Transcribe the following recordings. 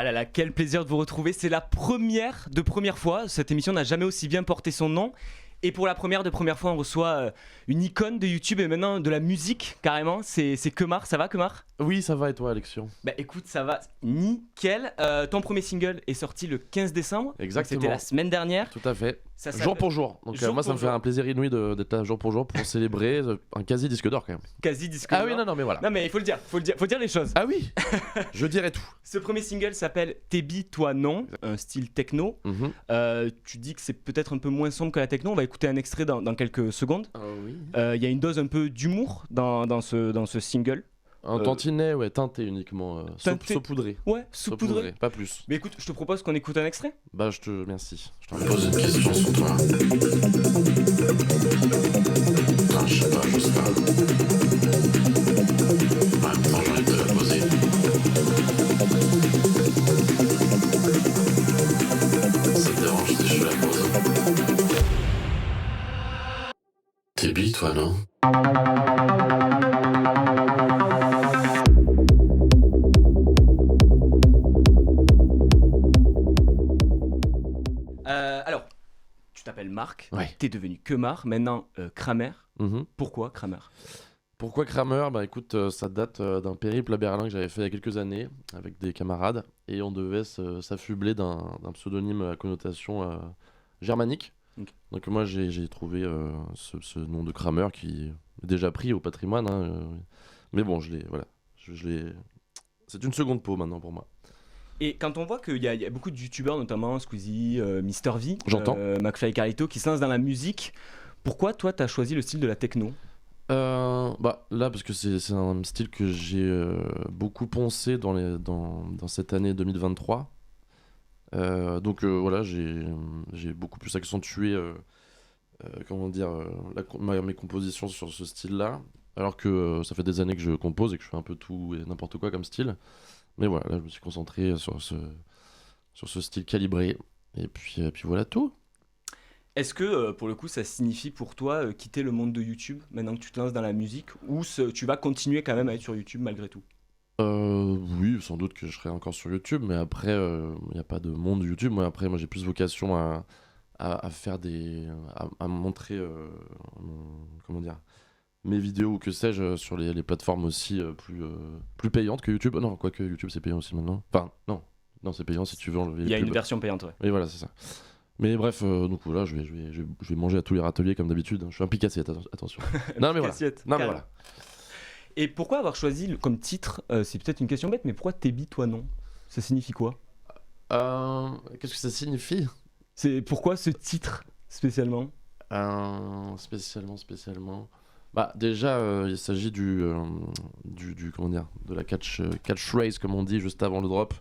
Ah là là, quel plaisir de vous retrouver. C'est la première fois. Cette émission n'a jamais aussi bien porté son nom. Et pour la première fois, on reçoit une icône de YouTube et maintenant de la musique carrément. C'est Kemar. Ça va, Kemar ? Oui, ça va, et toi, Alexion ? Bah écoute, ça va nickel. Ton premier single est sorti le 15 décembre. Exactement. C'était la semaine dernière. Tout à fait. Ça Jour pour jour. Donc moi, ça me fait un plaisir inouï d'être là jour pour jour pour célébrer un quasi disque d'or quand même. Quasi disque d'or. Ah oui, non, mais voilà. Non, mais il faut le dire, faut dire les choses. Ah oui. Je dirais tout. Ce premier single s'appelle Tébi, toi non, un style techno. Tu dis que c'est peut-être un peu moins sombre que la techno. On va écouter un extrait dans quelques secondes. Oui. Il y a une dose un peu d'humour dans ce single. Un tantinet, ouais, teinté uniquement. Saupoudré. Ouais, saupoudré. Pas plus. Mais écoute, je te propose qu'on écoute un extrait. Bah, merci. Je me pose une question sur toi. Non, je sais pas. Maintenant, j'ai envie de te la poser. Ça te dérange si je la pose? T'es bi, toi, non? Alors, tu t'appelles Marc, ouais. T'es devenu Kemar, maintenant Kramer. Pourquoi Kramer? Pourquoi Kramer? Bah écoute, ça date d'un périple à Berlin que j'avais fait il y a quelques années avec des camarades et on devait s'affubler d'un pseudonyme à connotation germanique. Okay. Donc moi j'ai trouvé ce nom de Kramer qui est déjà pris au patrimoine, mais bon je l'ai. C'est une seconde peau maintenant pour moi. Et quand on voit qu'il y a beaucoup de youtubeurs, notamment Squeezie, Mister V, McFly et Carlito, qui se lancent dans la musique, pourquoi toi t'as choisi le style de la techno? Bah là parce que c'est un style que j'ai beaucoup poncé dans cette année 2023. Donc voilà, j'ai beaucoup plus accentué mes compositions sur ce style-là, alors que ça fait des années que je compose et que je fais un peu tout et n'importe quoi comme style. Mais voilà, là je me suis concentré sur ce style calibré et puis voilà tout. Est-ce que pour le coup ça signifie pour toi quitter le monde de YouTube maintenant que tu te lances dans la musique, ou tu vas continuer quand même à être sur YouTube malgré tout? Oui, sans doute que je serai encore sur YouTube, mais après il n'y a pas de monde YouTube. Moi j'ai plus vocation à faire à montrer mes vidéos ou que sais-je sur les plateformes aussi plus payantes que YouTube. Non, quoique YouTube c'est payant aussi maintenant. Enfin non c'est payant si tu veux enlever. Il y a une version payante, ouais. Oui voilà, c'est ça. Mais bref, donc voilà, je vais manger à tous les râteliers comme d'habitude. Je suis un picassiette, attention. Non mais voilà. Et pourquoi avoir choisi comme titre, c'est peut-être une question bête, mais pourquoi Tébi, toi non? Ça signifie quoi? Qu'est-ce que ça signifie? C'est pourquoi ce titre spécialement? Spécialement. Bah déjà, il s'agit de la catchphrase comme on dit juste avant le drop.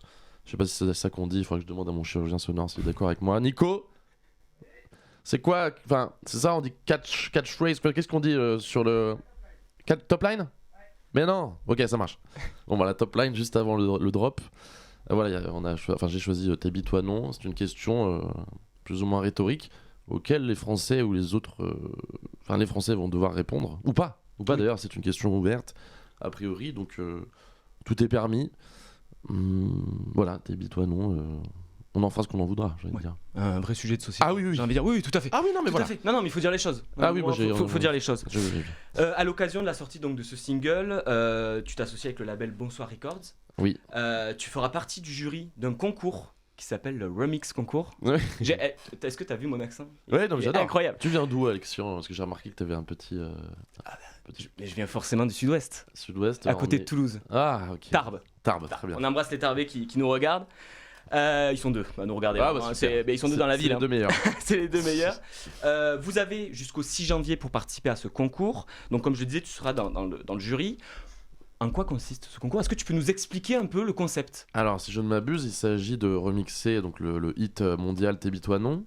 Je sais pas si c'est ça qu'on dit. Il faudrait que je demande à mon chirurgien sonore s'il est d'accord avec moi. Nico, c'est quoi? Enfin, c'est ça, on dit catchphrase. Qu'est-ce qu'on dit sur le top line? Mais non, ok, ça marche. Bon, bah la top line juste avant le drop. Voilà, j'ai choisi Tébi, toi non. C'est une question plus ou moins rhétorique auquel les Français ou les autres, les Français vont devoir répondre ou pas d'ailleurs. C'est une question ouverte a priori, donc tout est permis. Voilà, Tébi, toi non. On en fera ce qu'on en voudra, j'ai envie de dire. Un vrai sujet de société. Ah oui. J'ai envie de dire oui, tout à fait. Ah oui, non, mais voilà. Non, mais il faut dire les choses. Ah oui, faut dire les choses. Oui. À l'occasion de la sortie donc de ce single, tu t'associes avec le label Bonsoir Records. Oui. Tu feras partie du jury d'un concours qui s'appelle le Remix Concours. Ouais. Est-ce que t'as vu mon accent? Ouais, non, mais j'adore. Incroyable. Tu viens d'où, Alexion? Parce que j'ai remarqué que t'avais un petit. Mais je viens forcément du sud-ouest. Sud-ouest. À côté de Toulouse. Ah, ok. Tarbes, très bien. On embrasse les Tarbais qui nous regardent. Ils sont deux à nous regarder. Ils sont deux dans la ville. C'est les deux meilleurs. C'est les deux meilleurs. Vous avez jusqu'au 6 janvier pour participer à ce concours. Donc, comme je disais, tu seras dans le jury. En quoi consiste ce concours? Est-ce que tu peux nous expliquer un peu le concept? Alors, si je ne m'abuse, il s'agit de remixer donc, le hit mondial Tébi, toi non.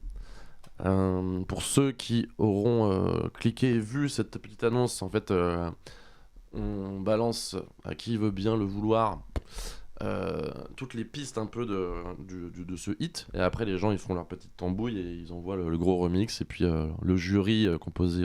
Pour ceux qui auront cliqué et vu cette petite annonce, en fait, on balance à qui veut bien le vouloir toutes les pistes un peu de ce hit, et après les gens ils font leur petite tambouille et ils envoient le gros remix, et puis le jury composé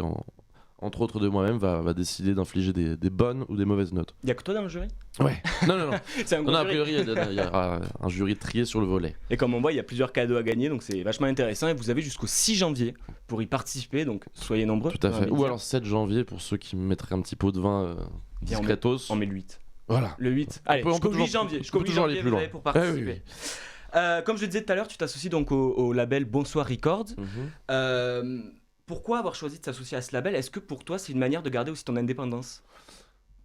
entre autres de moi-même, va décider d'infliger des bonnes ou des mauvaises notes. Il y a que toi dans le jury? Ouais. Non. C'est un gros Non, a jury. priori, il y aura un jury trié sur le volet. Et comme on voit, il y a plusieurs cadeaux à gagner, donc c'est vachement intéressant. Et vous avez jusqu'au 6 janvier pour y participer, donc soyez nombreux. Tout à j'ai envie fait. de Ou dire. alors 7 janvier pour ceux qui mettraient un petit pot de vin Viens, discretos. On met le 8. Voilà. Le aller on peut jusqu'au toujours- 8 janvier. on Jusqu'au peut 8 toujours aller janvier, plus vous loin. avez pour participer. Oui. Comme je le disais tout à l'heure, tu t'associes donc au label Bonsoir Records. Pourquoi avoir choisi de s'associer à ce label? Est-ce que pour toi c'est une manière de garder aussi ton indépendance?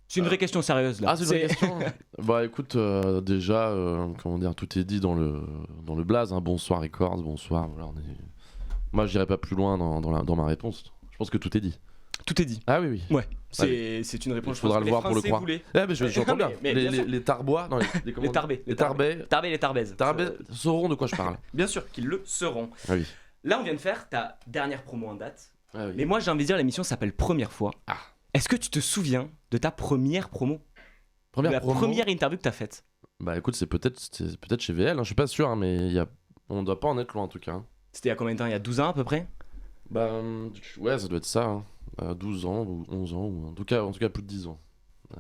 C'est une vraie question sérieuse là. Ah, c'est une vraie question. Bah écoute, déjà, comment dire, tout est dit dans le blaze. Hein. Bonsoir Records, bonsoir. Voilà, moi, j'irai pas plus loin dans ma réponse. Je pense que tout est dit. Tout est dit. Ah oui. Ouais. C'est une réponse. Il faudra le voir pour le croire. Ah, mais j'entends bien. mais bien sûr. Les Tarbois, non, Les Tarbais. les Tarbais. Tarbais et les Tarbaises. Tarbais sauront de quoi je parle. Bien sûr qu'ils le seront. Ah oui. Là, on vient de faire ta dernière promo en date. Ah oui. Mais moi, j'ai envie de dire, l'émission s'appelle Première fois. Ah. Est-ce que tu te souviens de ta première promo? De la promo. première interview que t'as faite? Bah écoute, c'est peut-être chez VL, hein, je suis pas sûr, hein, mais on doit pas en être loin en tout cas. Hein. C'était il y a combien de temps? Il y a 12 ans à peu près? Bah ouais, ça doit être ça. Hein. 12 ans ou 11 ans, ou en tout cas plus de 10 ans.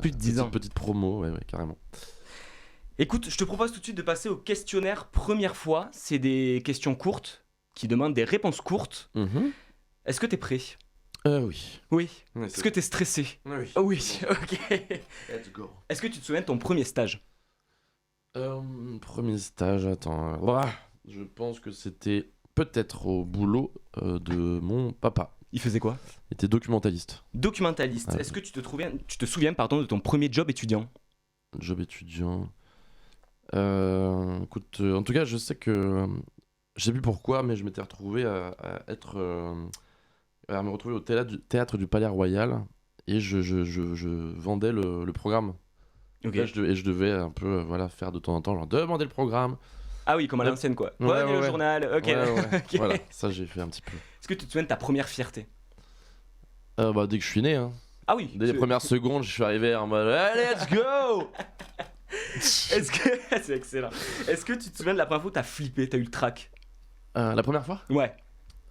Plus de 10 ans. Petite promo, ouais, carrément. Écoute, je te propose tout de suite de passer au questionnaire première fois. C'est des questions courtes qui demandent des réponses courtes. Est-ce que t'es prêt? Oui. Oui. Ouais, Est-ce que t'es stressé? Oui. Oh oui, ok. Let's go. Est-ce que tu te souviens de ton premier stage? Premier stage, attends. Je pense que c'était peut-être au boulot de mon papa. Il faisait quoi? Il était documentaliste. Documentaliste. Ouais. Est-ce que tu te souviens pardon, de ton premier job étudiant? Job étudiant. Écoute, en tout cas, je sais que. Je sais plus pourquoi, mais je m'étais retrouvé à me retrouver au théâtre du Palais Royal et je vendais le programme. Ok. Là, je devais un peu faire de temps en temps, genre demander le programme. Ah oui, comme à l'ancienne quoi. Ouais, Prenez le ouais. journal. Ok. Ouais. Ok. Voilà, ça j'ai fait un petit peu. Est-ce que tu te souviens de ta première fierté? Dès que je suis né, hein. Ah oui. Dès les premières secondes, je suis arrivé en mode allez, let's go. Est-ce que c'est excellent. Est-ce que tu te souviens de la première fois où t'as flippé, t'as eu le trac? La première fois? Ouais.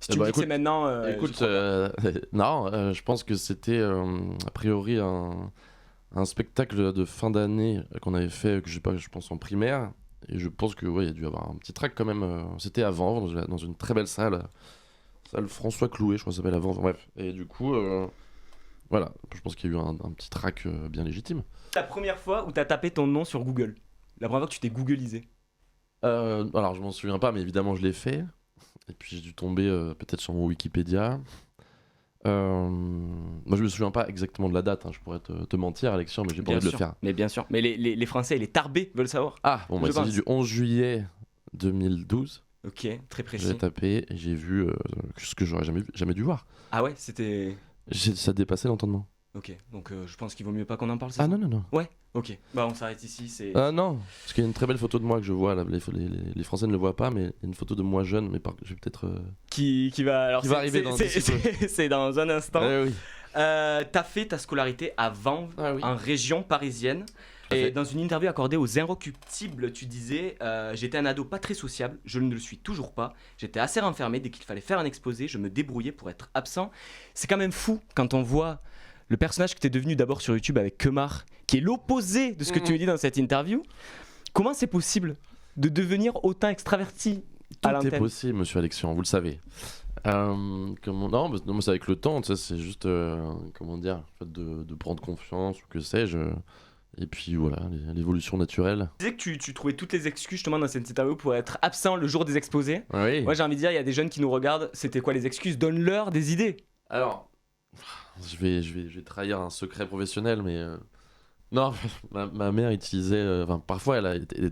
Si tu me dis que c'est maintenant. Écoute, j'y crois pas. non, je pense que c'était a priori un spectacle de fin d'année qu'on avait fait, que je sais pas, je pense en primaire. Et je pense que il y a dû avoir un petit track quand même. C'était avant, dans une très belle salle François Clouet, je crois que ça s'appelle avant. Bref. Et du coup, voilà, je pense qu'il y a eu un petit track bien légitime. La première fois où t'as tapé ton nom sur Google. La première fois que tu t'es googlisé. Alors, je m'en souviens pas, mais évidemment, je l'ai fait. Et puis, j'ai dû tomber peut-être sur mon Wikipédia. Moi, je me souviens pas exactement de la date. Hein. Je pourrais te mentir, Alexian, mais j'ai pas Bien envie de sûr. le faire. Mais bien sûr. Mais les Français et les Tarbais veulent savoir. Ah, bon, Je il s'agit pense. du 11 juillet 2012. Ok, très précis. J'ai tapé et j'ai vu ce que j'aurais jamais dû voir. Ah ouais, c'était. Ça dépassait l'entendement. Ok, donc je pense qu'il vaut mieux pas qu'on en parle. c'est Ah ça non. Ouais, ok. Bah on s'arrête ici. C'est. Ah non, parce qu'il y a une très belle photo de moi que je vois. Là, les Français ne le voient pas, mais il y a une photo de moi jeune, mais je vais peut-être. Qui va. Alors Qui va arriver dans d'ici peu. c'est dans un instant. Oui. T'as fait ta scolarité à Vanves, Ah oui. en région parisienne. Tout à Et fait. dans une interview accordée aux Inrecuptibles, tu disais j'étais un ado pas très sociable, je ne le suis toujours pas. J'étais assez renfermé, dès qu'il fallait faire un exposé, je me débrouillais pour être absent. C'est quand même fou quand on voit le personnage que tu es devenu d'abord sur YouTube avec Kemar, qui est l'opposé de ce que tu as dit dans cette interview. Comment c'est possible de devenir autant extraverti à Tout est l'antenne? possible, monsieur Alexian, vous le savez. Non, mais c'est avec le temps, tu sais, c'est juste, comment dire, le fait de prendre confiance ou que sais-je. Et puis voilà, l'évolution naturelle. Tu disais que tu trouvais toutes les excuses justement dans cette interview pour être absent le jour des exposés. Oui. Moi j'ai envie de dire, il y a des jeunes qui nous regardent, c'était quoi les excuses? Donne-leur des idées. Alors, je vais trahir un secret professionnel, mais non, ma mère utilisait, parfois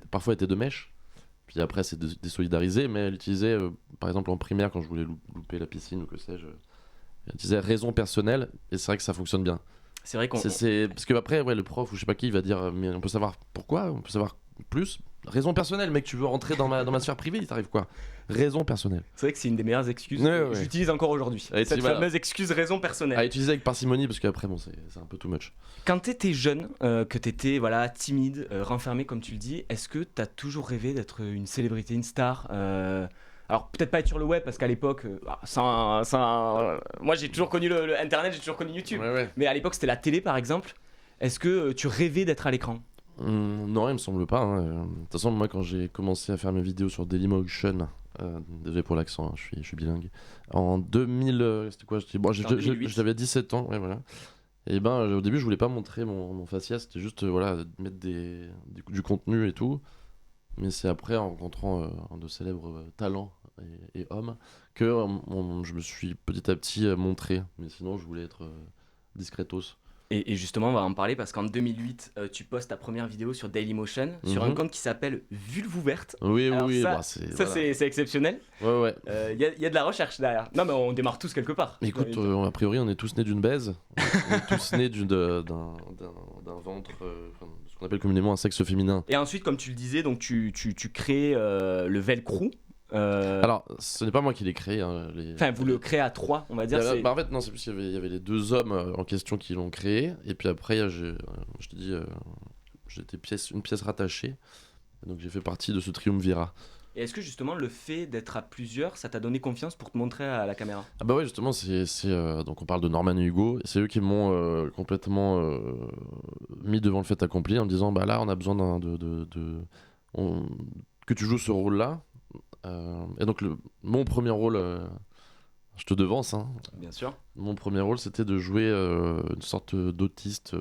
parfois était de mèche, puis après c'est désolidarisé, mais elle utilisait, par exemple en primaire quand je voulais louper la piscine ou que sais-je, elle utilisait raison personnelle, et c'est vrai que ça fonctionne bien. C'est vrai qu'on... C'est parce que après le prof ou je sais pas qui il va dire mais on peut savoir pourquoi, on peut savoir plus. Raison personnelle, mec, tu veux rentrer dans ma sphère privée, il t'arrive quoi? Raison personnelle. C'est vrai que c'est une des meilleures excuses Ouais, que ouais. j'utilise encore aujourd'hui. Et Cette voilà. fameuse excuse raison personnelle. À utiliser avec parcimonie parce qu'après bon c'est un peu too much. Quand t'étais jeune, que t'étais voilà, timide, renfermé comme tu le dis, est-ce que t'as toujours rêvé d'être une célébrité, une star Alors peut-être pas être sur le web parce qu'à l'époque, moi j'ai toujours connu le Internet, j'ai toujours connu YouTube. Ouais. Mais à l'époque c'était la télé par exemple. Est-ce que tu rêvais d'être à l'écran? Non, il me semble pas. Hein. De toute façon, moi, quand j'ai commencé à faire mes vidéos sur Dailymotion, désolé pour l'accent, hein, je suis bilingue. En 2000, c'était quoi? En 2008. J'avais 17 ans, ouais, voilà. Et ben, au début, je voulais pas montrer mon faciès, c'était juste, voilà, mettre du contenu et tout. Mais c'est après, en rencontrant de célèbres talents et hommes, que je me suis petit à petit montré. Mais sinon, je voulais être discretos. Et justement, on va en parler parce qu'en 2008, tu postes ta première vidéo sur Dailymotion, sur un compte qui s'appelle Vulve ouverte. Oui, Alors oui, ça, bah, c'est c'est exceptionnel. Ouais. Il y a de la recherche derrière. Non, mais on démarre tous quelque part. Écoute, a priori, on est tous nés d'une baise. On est tous nés d'un ventre, ce qu'on appelle communément un sexe féminin. Et ensuite, comme tu le disais, donc tu crées le Velcro. Alors, ce n'est pas moi qui l'ai créé. Hein, Enfin, vous le créez à 3, on va dire. En fait, non, c'est plus il y avait les deux hommes en question qui l'ont créé. Et puis après, je te dis, j'étais une pièce rattachée. Donc j'ai fait partie de ce triumvirat. Et est-ce que justement le fait d'être à plusieurs, ça t'a donné confiance pour te montrer à la caméra? Ah bah ouais, justement, donc on parle de Norman et Hugo. C'est eux qui m'ont complètement mis devant le fait accompli en me disant, bah là, on a besoin que tu joues ce rôle-là. Et donc mon premier rôle, je te devance, hein. Bien sûr. Mon premier rôle, c'était de jouer une sorte d'autiste,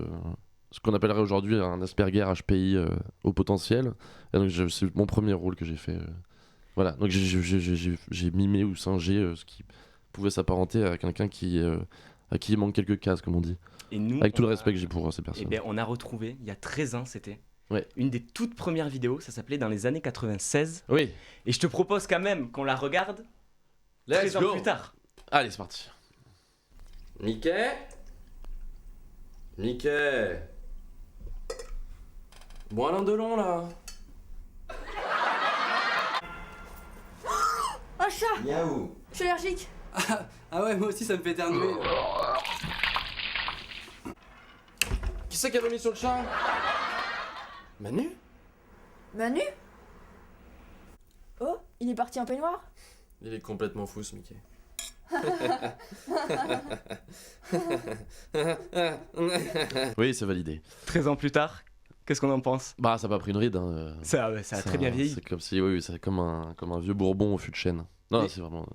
ce qu'on appellerait aujourd'hui un Asperger HPI au potentiel. Et donc c'est mon premier rôle que j'ai fait. Voilà, donc j'ai mimé ou singé ce qui pouvait s'apparenter à quelqu'un à qui il manque quelques cases, comme on dit. Et nous, avec tout le respect que j'ai pour ces personnes. Eh bien, on a retrouvé, il y a 13 ans, c'était ouais. Une des toutes premières vidéos, ça s'appelait dans les années 96. Oui. Et je te propose quand même qu'on la regarde 13 ans plus tard. Allez, c'est parti. Mickey Bon, Alain Delon, là. Un chat! Miaou. Je suis allergique. Ah ouais, moi aussi, ça me fait éternuer. Qui c'est qui a vomi sur le chat? Manu? Manu? Oh, il est parti en peignoir? Il est complètement fou, ce Mickey. Oui, c'est validé. 13 ans plus tard, qu'est-ce qu'on en pense? Bah, ça a pas pris une ride. Hein. Ça a très bien vieilli. C'est comme si, oui, c'est comme un vieux Bourbon au fût de chêne. Non, c'est vraiment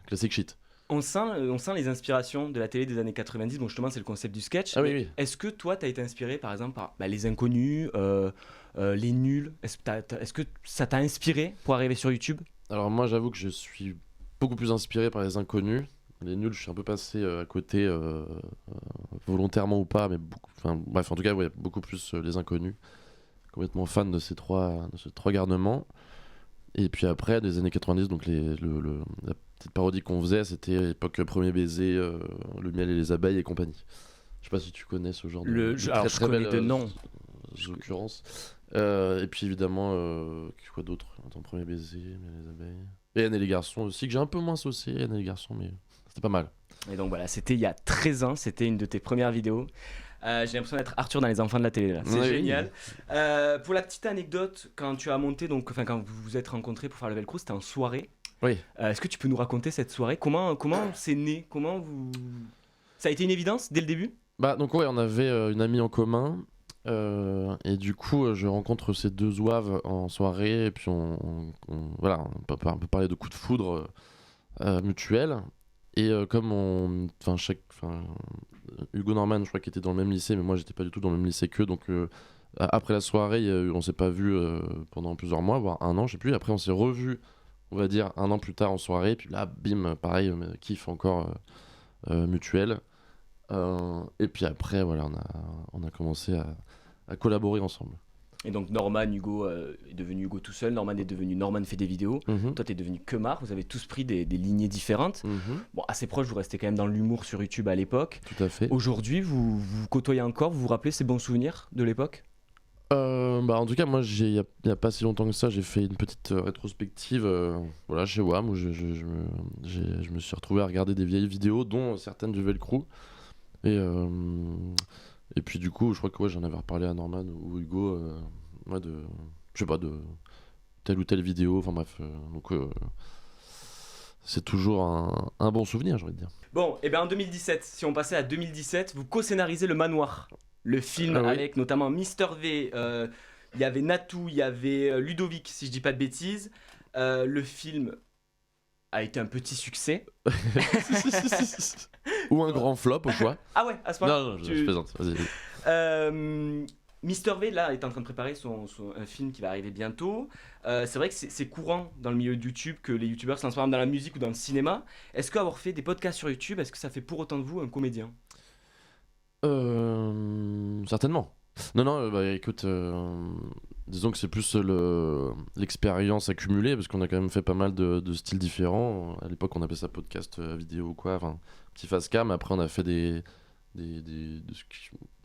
classique shit. On sent les inspirations de la télé des années 90. Bon, justement, c'est le concept du sketch. Ah oui. Est-ce que toi, t'as été inspiré, par exemple, par Les Inconnus, Les Nuls? Est-ce que ça t'a inspiré pour arriver sur YouTube? Alors moi, j'avoue que je suis beaucoup plus inspiré par Les Inconnus. Les Nuls, je suis un peu passé à côté, volontairement ou pas, mais bref, en tout cas, ouais, beaucoup plus Les Inconnus. Complètement fan de ces trois garnements. Et puis après, des années 90, donc la petite parodie qu'on faisait, c'était l'époque Premier Baiser, Le Miel et les Abeilles et compagnie. Je sais pas si tu connais ce genre Alors, je connais de nom. Occurrence. Et puis évidemment, quoi d'autre? Attends, Premier Baiser, Miel et les Abeilles. Et Anne et les Garçons aussi, que j'ai un peu moins saucé, Anne et les Garçons, mais c'était pas mal. Et donc voilà, c'était il y a 13 ans, c'était une de tes premières vidéos. J'ai l'impression d'être Arthur dans Les Enfants de la télé là. C'est génial. Pour la petite anecdote, quand tu as monté, quand vous vous êtes rencontrés pour faire le Velcro, c'était en soirée. Oui. Est-ce que tu peux nous raconter cette soirée? Comment c'est né? Ça a été une évidence dès le début? Bah donc ouais, on avait une amie en commun. Et du coup, je rencontre ces deux zouaves en soirée. Et puis on peut parler de coup de foudre mutuel. Et comme Hugo Norman, je crois qu'il était dans le même lycée, mais moi j'étais pas du tout dans le même lycée qu'eux. Donc après la soirée, on s'est pas vu pendant plusieurs mois, voire un an, je sais plus. Après on s'est revus, on va dire un an plus tard en soirée. Puis là, bim, pareil, kiff encore mutuel. Et puis après, voilà, on a commencé à collaborer ensemble. Et donc Norman, Hugo est devenu Hugo tout seul, Norman est devenu Norman fait des vidéos, toi t'es devenu Kemar, vous avez tous pris des lignées différentes. Bon, assez proche, vous restez quand même dans l'humour sur YouTube à l'époque. Tout à fait. Aujourd'hui, vous côtoyez encore, vous vous rappelez ces bons souvenirs de l'époque? En tout cas, moi, il y a pas si longtemps que ça, j'ai fait une petite rétrospective chez WAM où je me suis retrouvé à regarder des vieilles vidéos, dont certaines du Velcro. Et puis du coup, je crois que j'en avais reparlé à Norman ou Hugo, de telle ou telle vidéo, enfin bref. c'est toujours un bon souvenir, j'ai envie de dire. Bon, et bien en 2017, si on passait à 2017, vous co-scénarisez Le Manoir, le film Ah oui. avec notamment Mister V, il y avait Natou, il y avait Ludovic, si je dis pas de bêtises. Le film a été un petit succès. Ou un grand flop au choix. Ah ouais, à ce moment-là. Non, je plaisante, vas-y. Mister V là est en train de préparer un film qui va arriver bientôt. C'est vrai que c'est courant dans le milieu de YouTube que les youtubeurs se lancent par exemple dans la musique ou dans le cinéma. Est-ce qu'avoir fait des podcasts sur YouTube, est-ce que ça fait pour autant de vous un comédien? Certainement. Non, bah écoute, disons que c'est plus l'expérience accumulée, parce qu'on a quand même fait pas mal de styles différents. À l'époque, on appelait ça podcast vidéo ou quoi, enfin, petit face cam. Après, on a fait des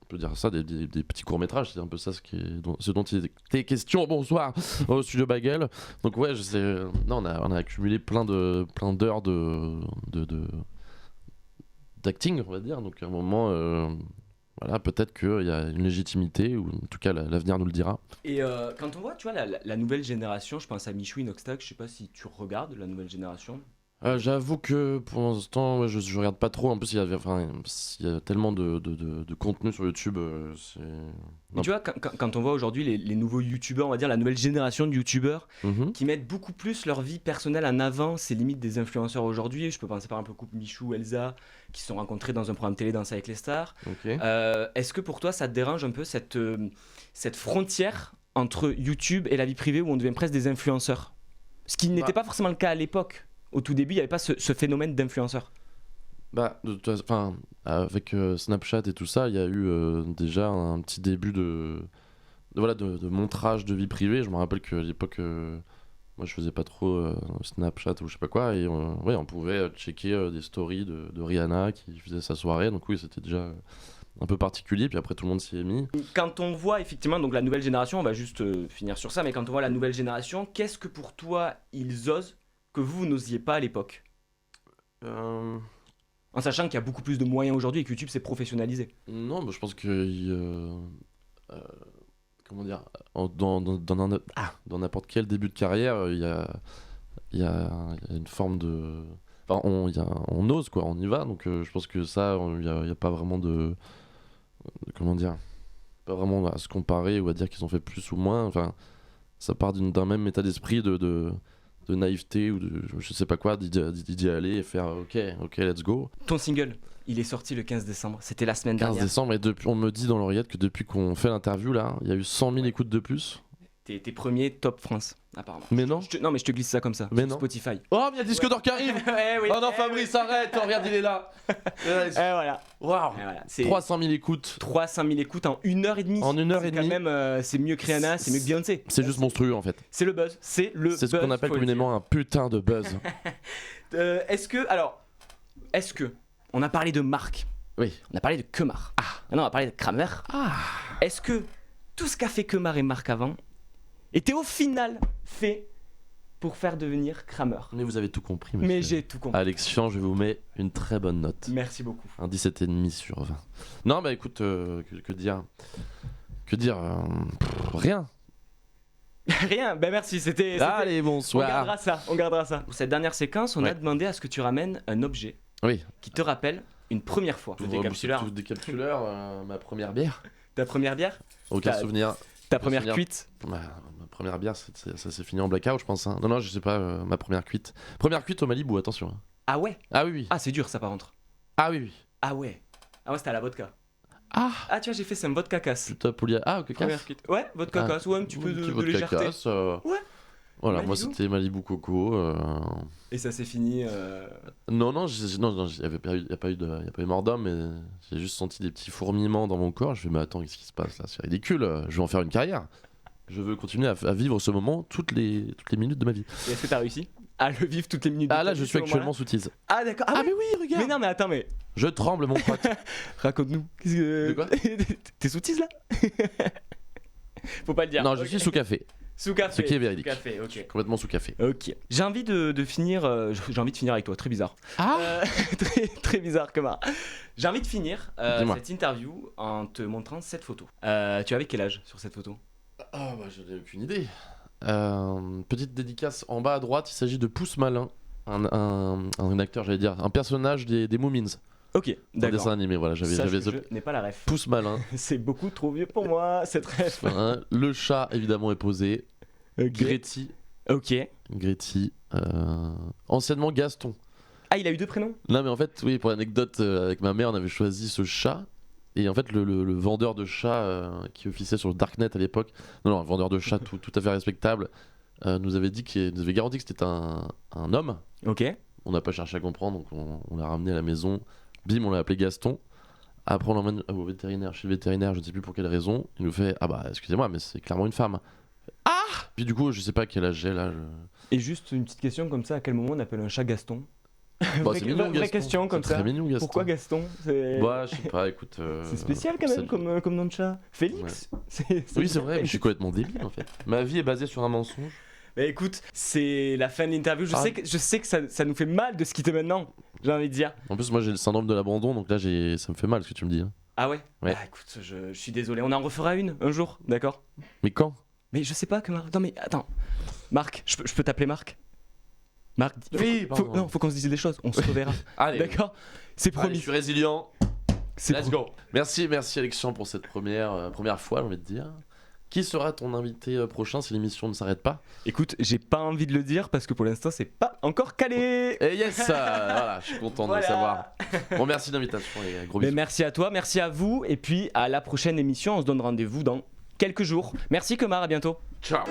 on peut dire ça, des petits courts-métrages. C'est un peu ça ce dont il était question. Bonsoir au studio Bagel. Donc ouais, non, on a accumulé plein d'heures d'acting, on va dire. Donc à un moment, voilà, peut-être qu'il y a une légitimité, ou en tout cas l'avenir nous le dira. Et quand on voit, tu vois, la nouvelle génération, je pense à Michou, Inoxtag, je sais pas si tu regardes la nouvelle génération. J'avoue que pour l'instant, ouais, je regarde pas trop. En plus, il y a tellement de contenu sur YouTube. Mais tu vois, quand on voit aujourd'hui les nouveaux youtubeurs, on va dire la nouvelle génération de youtubeurs, Mhm. qui mettent beaucoup plus leur vie personnelle en avant, c'est limite des influenceurs aujourd'hui. Je peux penser par exemple au couple Michou, Elsa, qui se sont rencontrés dans un programme télé Danse avec les stars. Ok. Est-ce que pour toi, ça te dérange un peu cette frontière entre YouTube et la vie privée où on devient presque des influenceurs? Ce qui n'était pas forcément le cas à l'époque. Au tout début, il n'y avait pas ce phénomène d'influenceur. Bah, enfin, avec Snapchat et tout ça, il y a eu déjà un petit début de montrage de vie privée. Je me rappelle qu'à l'époque, moi je faisais pas trop Snapchat ou je sais pas quoi, et ouais, on pouvait checker des stories de Rihanna qui faisait sa soirée. Donc oui, c'était déjà un peu particulier. Puis après, tout le monde s'y est mis. Quand on voit effectivement donc la nouvelle génération, on va juste finir sur ça, mais quand on voit la nouvelle génération, qu'est-ce que pour toi ils osent que vous n'osiez pas à l'époque? En sachant qu'il y a beaucoup plus de moyens aujourd'hui et que YouTube s'est professionnalisé. Non, mais je pense que comment dire, dans n'importe quel début de carrière, il y a une forme de, enfin, on ose quoi, on y va. Donc je pense que ça, il y a pas vraiment comment dire, pas vraiment à se comparer ou à dire qu'ils ont fait plus ou moins. Enfin, ça part d'un même état d'esprit de naïveté ou de je sais pas quoi, d'y aller et faire ok, let's go. Ton single, il est sorti le 15 décembre, c'était la semaine 15 dernière. décembre, et on me dit dans l'oreillette que depuis qu'on fait l'interview là, il y a eu 100 000 écoutes de plus. T'es premier top France, apparemment. Mais non. Non, mais je te glisse ça comme ça, Mais sur non. Spotify. Oh, mais il y a Disque d'Or qui arrive. Ouais, oui. Oh non, Fabrice, arrête, oh, regarde, il est là. Voilà. Waouh. Voilà. C'est 300 000 écoutes. 300 000 écoutes en 1 heure et demie. En 1 heure et C'est quand demie. même, c'est mieux que Rihanna, c'est mieux que Beyoncé. C'est juste monstrueux en fait. C'est le buzz. C'est C'est ce qu'on appelle communément un putain de buzz. Est-ce que on a parlé de marque, Oui. on a parlé de Kemar. Maintenant on va parler de Kramer. Est-ce que tout ce qu'a fait Kemar et Marc avant était au final fait pour faire devenir Kramer? Mais vous avez tout compris, monsieur. Mais j'ai tout compris. Alex Fian, je vous mets une très bonne note. Merci beaucoup. Un 17,5 sur 20. Non, bah écoute, que dire rien. Rien, ben merci, c'était... Allez, On bonsoir. gardera ça. Pour cette dernière séquence, on a Ouais. demandé à ce que tu ramènes un objet Oui. qui te rappelle une première fois. Le décapsuleur. Tout décapsuleur, ma première bière. Ta première bière? Aucun T'as- souvenir. Ta première souvenir. cuite? Ma première bière, ça s'est fini en blackout, je pense. Hein. Non, je sais pas, ma première cuite. Première cuite au Malibu, attention. Hein. Ah ouais? Ah oui. Ah c'est dur ça par contre. Ah oui. Ah ouais. Ah ouais, c'était à la vodka. Ah, Ah tu vois, j'ai fait c'est un vodka casse. putain, Poulia. Ah, ok, Première casse. cuite. Ouais, vodka Ah, casse, ouais, un petit peu de vodka légèreté. casse, Ouais. Voilà, moi Malibu. c'était Malibu Coco. Et ça s'est fini. Non, il n'y a pas eu mort d'homme, mais j'ai juste senti des petits fourmillements dans mon corps. Je me dis, mais attends, qu'est-ce qui se passe là? C'est ridicule, je vais en faire une carrière. Je veux continuer à vivre ce moment toutes les minutes de ma vie. Et est-ce que t'as réussi à le vivre toutes les minutes? Ah de là, ta je vie, suis ce actuellement moment-là? sous tease. Ah d'accord. Ah, mais oui, regarde. mais non, mais attends, mais Je tremble, mon pote. raconte-nous. Qu'est-ce que... De quoi? T'es sous tease là? Faut pas le dire. Non, je Ok. suis sous café. Sous café. Ce qui est véridique. Sous café, ok. Complètement sous café. Ok. J'ai envie de finir. J'ai envie de finir avec toi. Très bizarre. Ah Très, très bizarre comme ça. J'ai envie de finir Dis-moi. cette interview en te montrant cette photo. Tu avais quel âge sur cette photo? Ah bah je n'ai aucune idée. Petite dédicace en bas à droite, il s'agit de Pouce Malin. un acteur, j'allais dire, un personnage des Moomins. Ok, Dans le d'accord. dessin animé, voilà, j'avais Sache que ce je n'ai pas la ref. pouce malin. C'est beaucoup trop vieux pour moi, cette ref. Hein. Le chat, évidemment, est posé. Ok. Gretty. Ok. Gretty. Anciennement Gaston. Ah, il a eu 2 prénoms? Non, mais en fait, oui, pour l'anecdote, avec ma mère, on avait choisi ce chat. Et en fait, le vendeur de chats qui officiait sur le Darknet à l'époque, non, un vendeur de chats tout à fait respectable, nous avait garanti que c'était un homme. Ok. On n'a pas cherché à comprendre, donc on l'a ramené à la maison. Bim, on l'a appelé Gaston. Après, on l'emmène au vétérinaire, chez le vétérinaire, je ne sais plus pour quelle raison. Il nous fait: ah bah, excusez-moi, mais c'est clairement une femme. Ah! Puis du coup, je sais pas quel âge j'ai là. Et juste une petite question comme ça, à quel moment on appelle un chat Gaston? Bah, c'est mignon, vraie Gaston. question comme C'est ça. très mignon, Gaston. Pourquoi Gaston? C'est Bah, je sais pas, écoute. c'est spécial quand même comme nom de chat. Félix? Oui, c'est vrai, mais je suis complètement débile en fait. Ma vie est basée sur un mensonge. Bah écoute, c'est la fin de l'interview. Je Ah. sais que ça nous fait mal de se quitter maintenant, j'ai envie de dire. En plus, moi j'ai le syndrome de l'abandon, donc là ça me fait mal ce que tu me dis. Hein. Ah ouais? Ouais. Bah écoute, je suis désolé. On en refera une un jour, d'accord? Mais quand? Mais je sais pas comment. Non mais attends. Marc, je peux t'appeler Marc? Marc, Oui, pardon. faut qu'on se dise des choses. On se reverra. Allez, D'accord? C'est allez, je promis. suis résilient. C'est Let's promis. go. Merci Alexian pour cette première fois, j'ai envie de dire. Qui sera ton invité prochain si l'émission ne s'arrête pas? Écoute, j'ai pas envie de le dire parce que pour l'instant c'est pas encore calé. Et yes, voilà, je suis content de le Voilà. savoir. Bon, merci de l'invitation et gros Mais bisous. merci à toi, merci à vous et puis à la prochaine émission. On se donne rendez-vous dans quelques jours. Merci Kemar, à bientôt. Ciao.